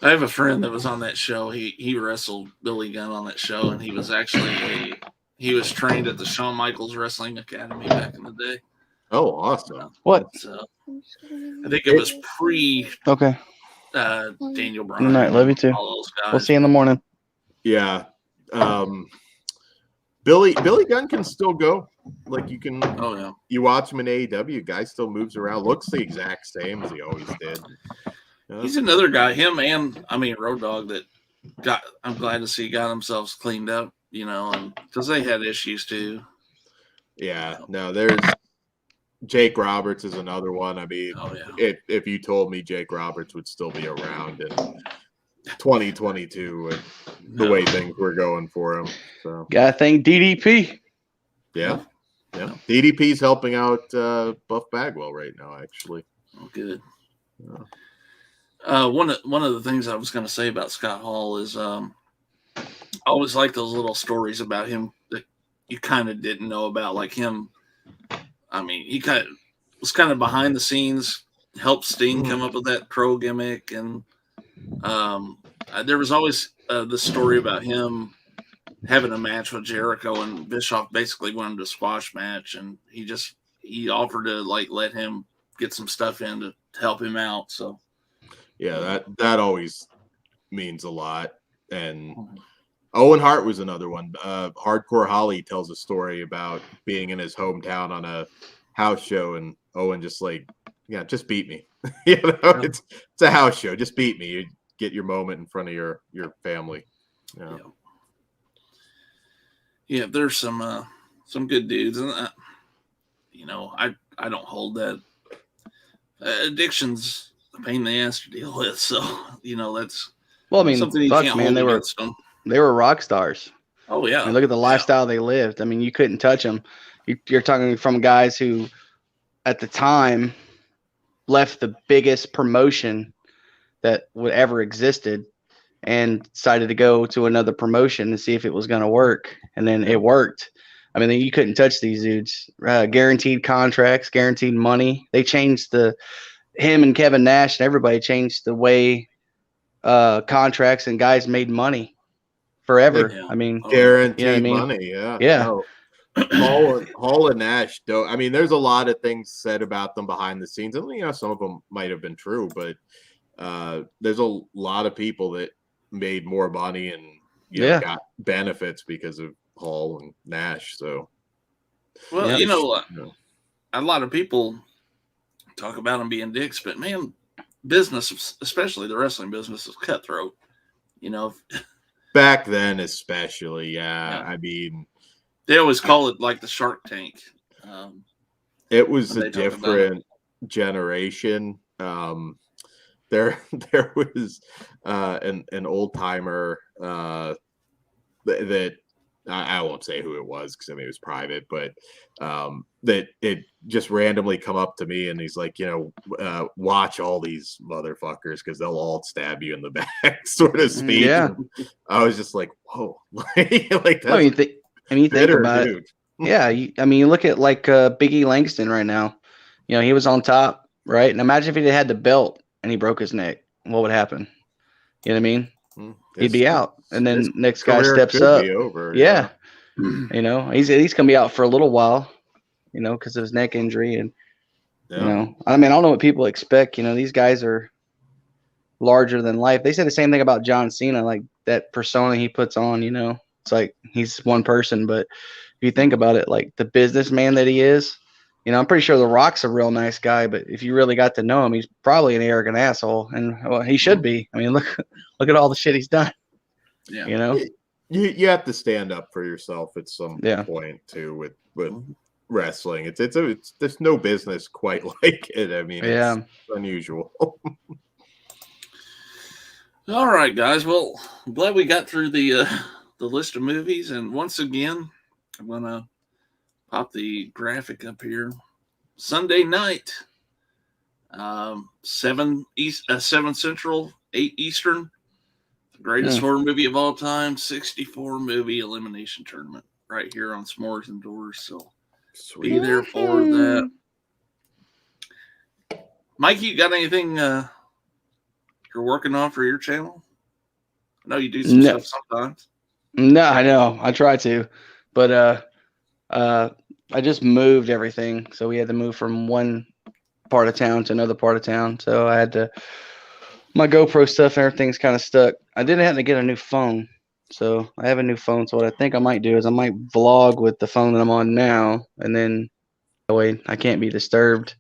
I have a friend that was on that show. He wrestled Billy Gunn on that show, and he was actually he was trained at the Shawn Michaels Wrestling Academy back in the day. Oh, awesome. What? So, I think it was pre Daniel Bryan. Good night. Love you too. All those guys. We'll see you in the morning. Yeah. Billy Gunn can still go. Like you can. Oh yeah. You watch him in AEW, guy still moves around. Looks the exact same as he always did. He's another guy. Him and Road Dogg that I'm glad to see got themselves cleaned up. And because they had issues too. Yeah. No, there's Jake Roberts is another one. I mean, if you told me Jake Roberts would still be around in 2022 with the way things were going for him. So gotta thank DDP. Yeah. DDP's helping out Buff Bagwell right now, actually. Oh, good. One of the things I was going to say about Scott Hall is I always like those little stories about him that you kind of didn't know about, like him. I mean, he was kind of behind the scenes, helped Sting come up with that crow gimmick, and there was always the story about him having a match with Jericho, and Bischoff basically wanted a squash match, and he offered to like let him get some stuff in to help him out. So yeah, that always means a lot. And Owen Hart was another one. Hardcore Holly tells a story about being in his hometown on a house show, and Owen just like, yeah, just beat me. It's a house show. Just beat me. You get your moment in front of your family. Yeah, there's some good dudes, and I don't hold that. Addiction's a pain in the ass to deal with, so that's something you can't hold against them. They were rock stars. Oh yeah, I mean, look at the lifestyle they lived. I mean, you couldn't touch them. You're talking from guys who, at the time, left the biggest promotion that would ever existed and decided to go to another promotion to see if it was going to work. And then it worked. I mean, you couldn't touch these dudes. Guaranteed contracts, guaranteed money. They changed him and Kevin Nash and everybody changed the way contracts and guys made money forever. Yeah. I mean, guaranteed money. Yeah. Yeah. No. Hall and Nash, though. I mean, there's a lot of things said about them behind the scenes, and some of them might have been true, but there's a lot of people that made more money and got benefits because of Hall and Nash. So, well, a lot of people talk about them being dicks, but man, business, especially the wrestling business, is cutthroat. Back then, especially, I mean, they always call it like the Shark Tank. It was a different generation. There was an old timer that I won't say who it was because I mean it was private, but that it just randomly come up to me and he's like, watch all these motherfuckers because they'll all stab you in the back, sort of speech. Yeah, I was just like, whoa, like that. I mean, you think about it. Yeah, you look at like Biggie Langston right now. He was on top, right? And imagine if he had the belt and he broke his neck, what would happen? You know what I mean? He'd be out, and then next guy steps up. Over, yeah. He's gonna be out for a little while, because of his neck injury, and I mean, I don't know what people expect. These guys are larger than life. They say the same thing about John Cena, like that persona he puts on. It's like he's one person, but if you think about it, like the businessman that he is, I'm pretty sure The Rock's a real nice guy, but if you really got to know him, he's probably an arrogant asshole, and he should be. I mean, look at all the shit he's done. Yeah. You have to stand up for yourself at some point too with wrestling. It's there's no business quite like it. I mean, it's unusual. All right, guys. Well, I'm glad we got through the list of movies, and once again, I'm gonna pop the graphic up here. Sunday night, 7 Central, 8 Eastern. The greatest horror movie of all time, 64 movie elimination tournament right here on S'mores and Doors. So be there for that. Mike, you got anything you're working on for your channel? I know you do some stuff sometimes. No, I know. I try to, but I just moved everything, so we had to move from one part of town to another part of town. So I had to. My GoPro stuff and everything's kind of stuck. I did have to get a new phone. So I have a new phone. So what I think I might do is I might vlog with the phone that I'm on now. And then that way I can't be disturbed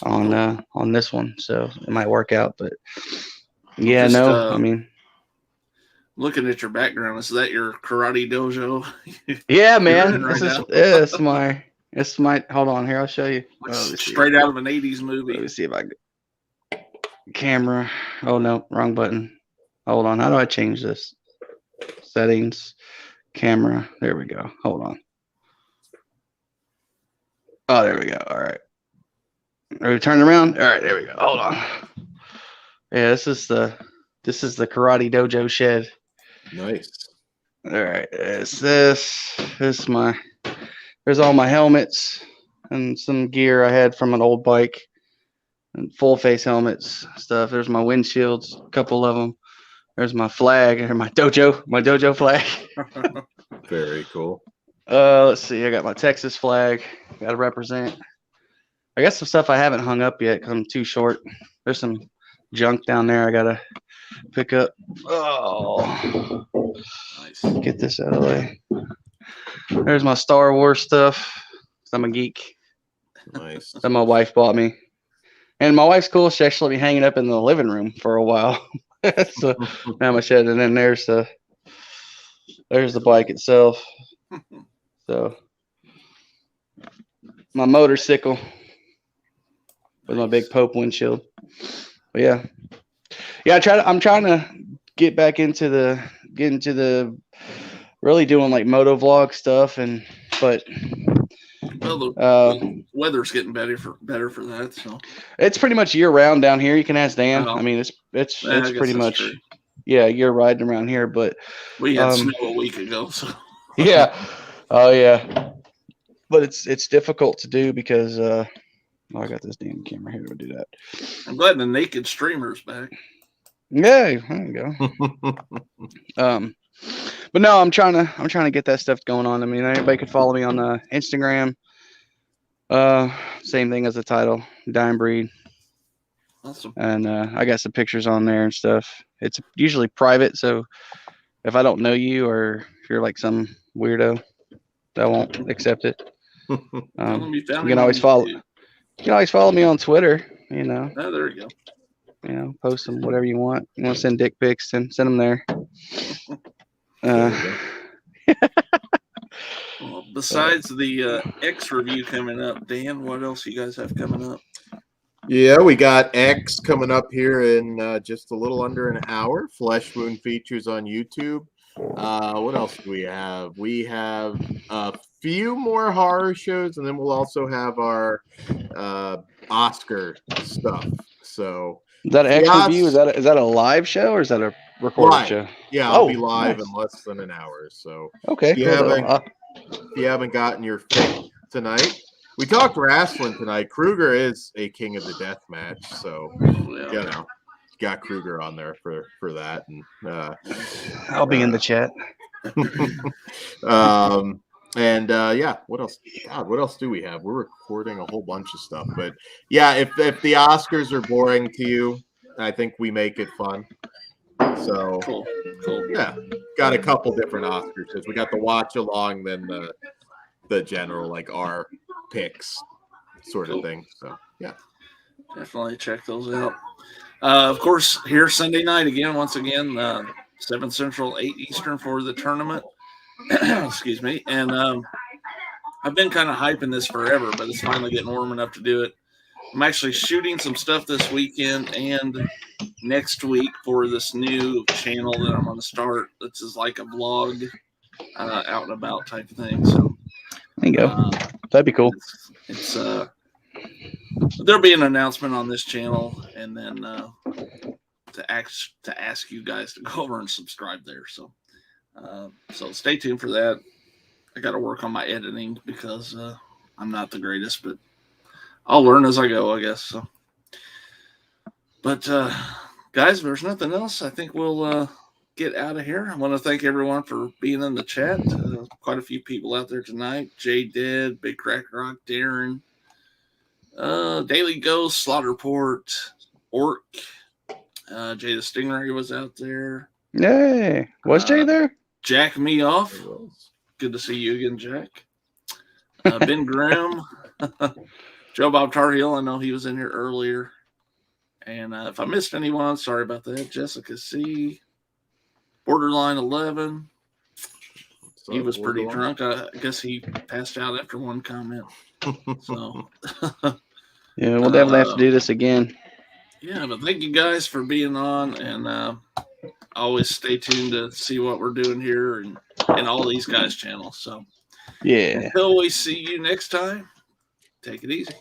on this one. So it might work out. But yeah, I mean. Looking at your background, is that your karate dojo? Yeah, man. It's my, hold on here. I'll show you. Straight out of an 80s movie. Let me see if I can. Camera. Oh no, wrong button. Hold on. How do I change this? Settings. Camera. There we go. Hold on. Oh, there we go. All right. Are we turning around? All right, there we go. Hold on. Yeah, this is the karate dojo shed. Nice. All right. It's this. There's all my helmets and some gear I had from an old bike. And full face helmets stuff. There's my windshields, a couple of them. There's my flag, or my dojo flag. Very cool. Let's see. I got my Texas flag. Got to represent. I got some stuff I haven't hung up yet because I'm too short. There's some junk down there I gotta pick up. Oh, Nice. get this out of the way. There's my Star Wars stuff. I'm a geek. Nice. That my wife bought me. And my wife's cool. She actually let me hang it up in the living room for a while. So now my shed, and then there's the bike itself. So my motorcycle with my big Pope windshield. But yeah. I'm trying to get back into the really doing like moto vlog stuff, but Well, the weather's getting better for that. So it's pretty much year round down here. You can ask Dan. Oh. I mean, it's pretty much true. you're riding around here, but We had snow a week ago, so yeah. Oh yeah. But it's difficult to do because I got this damn camera here to do that. I'm glad the naked streamer's back. Yeah, there you go. But no, I'm trying to get that stuff going on. I mean, anybody could follow me on Instagram. Same thing as the title, Dying Breed. Awesome. And I got some pictures on there and stuff. It's usually private, so if I don't know you or if you're like some weirdo, I won't accept it. You can always follow. You can always follow me on Twitter. You know. Oh, there you go. You know, post them whatever you want. You want to send dick pics, send them there. Well, besides the X review coming up, Dan, what else you guys have coming up? Yeah, we got X coming up here in just a little under an hour. Flesh Wound features on YouTube. What else do we have? We have a few more horror shows, and then we'll also have our Oscar stuff. So is that an X review? Is that a live show or is that a recorded show? Yeah, I'll be live in less than an hour. So okay, if you haven't gotten your fix tonight, we talked wrestling tonight. Kruger is a king of the death match, so you know, got Kruger on there for that, and I'll be in the chat. Yeah, what else? God, what else do we have? We're recording a whole bunch of stuff, but yeah, if the Oscars are boring to you, I think we make it fun. So cool. Yeah, got a couple different Oscars. We got the watch along, then the general like our picks sort of thing. So yeah, definitely check those out. Of course, here Sunday night again, once again, 7 Central, 8 Eastern for the tournament. Excuse me. And I've been kind of hyping this forever, but it's finally getting warm enough to do it. I'm actually shooting some stuff this weekend and next week for this new channel that I'm going to start. This is like a vlog, out and about type thing. So there you go. That'd be cool. It's there'll be an announcement on this channel, and then to ask you guys to go over and subscribe there. So stay tuned for that. I got to work on my editing because I'm not the greatest, but I'll learn as I go, I guess. So, but guys, if there's nothing else, I think we'll get out of here. I want to thank everyone for being in the chat. Quite a few people out there tonight. Jay Dead, Big Crack Rock, Darren, Daily Ghost, Slaughterport, Orc, Jay the Stingray was out there. Yay. Was Jay there? Jack Me Off. Good to see you again, Jack. Ben Grimm. Joe Bob Tarhill, I know he was in here earlier. And if I missed anyone, sorry about that. Jessica C. Borderline 11. He was pretty drunk. I guess he passed out after one comment. So yeah, we'll definitely have to do this again. Yeah, but thank you guys for being on, and always stay tuned to see what we're doing here and all these guys' channels. So yeah, until we see you next time, take it easy.